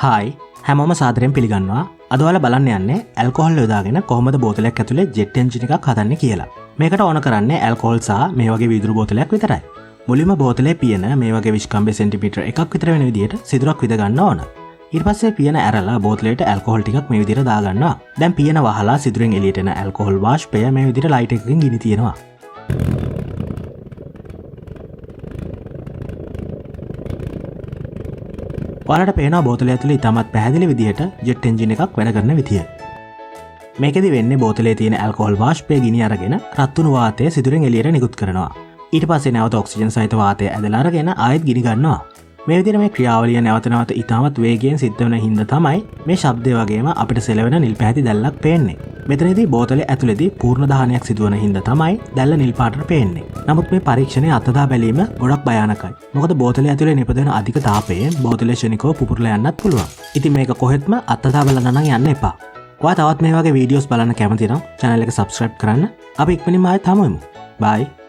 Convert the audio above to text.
Hi හැමෝම සාදරයෙන් පිළිගන්නවා. අද ඔයාලා බලන්න යන්නේ ඇල්කොහොල් යොදාගෙන කොහොමද බෝතලයක් ඇතුලේ ජෙට් එන්ජින් එකක් හදන්නේ කියලා. මේකට ඕන කරන්නේ ඇල්කොහොල් සහ මේ වගේ වීදුරු බෝතලයක් විතරයි. මුලින්ම බෝතලේ පියන මේ වගේ විස්කම්බේ සෙන්ටිමීටර් 1ක් විතර වෙන විදිහට සිදුරක් විද ගන්න ඕන. ඊට පස්සේ පියන ඇරලා බෝතලයට ඇල්කොහොල් ටිකක් මේ විදිහට දා ගන්නවා. දැන් පියන වහලා සිදුරෙන් එළියට එන ඇල්කොහොල් වාෂ්පය මේ විදිහට ලයිට් එකකින් ගිනි තියනවා. ඔයාලට පේනවා බෝතලය ඇතුලේ ඉතාමත් පැහැදිලි විදිහට ජෙට් එන්ජින් එකක් වැඩ කරන විදිය. මේකෙදි වෙන්නේ බෝතලේ තියෙන ඇල්කොහොල් වාෂ්පය ගිනි අරගෙන රත් වුණු වාතය සිදුරෙන් එළියට නිකුත් කරනවා. ඊට පස්සේ නැවත ඔක්සිජන් සහිත වාතය ඇදලා අරගෙන ආයෙත් ගිනි ගන්නවා. මේ විදිහට මේ ක්‍රියාවලිය නැවත නැවත ඉතාමත් වේගයෙන් සිද්ධ වෙන හින්දා තමයි මේ ශබ්දය වගේම අපිට සෙලවෙන නිල් පැහැති දැල්ලක් පේන්නේ. මෙතනදී බෝතලේ ඇතුලේදී පූර්ණ දහනයක් සිදුවන හින්දා තමයි දැල්ල නිල් පාටට පේන්නේ. නමුත් මේ පරීක්ෂණය අත්දැක බැලීම ගොඩක් භයානකයි. මොකද බෝතලේ ඇතුලේ නිපදවන අධික තාපයෙන් බෝතලේ ශනිකව පුපුරලා යන්නත් පුළුවන්. ඉතින් මේක කොහෙත්ම අත්දැක බලන්න නම් යන්න එපා. ඔයා තවත් මේ වගේ වීඩියෝස් බලන්න කැමති නම් channel එක subscribe කරන්න. අපි ඉක්මනින්ම ආයෙත් හමු වෙමු. bye.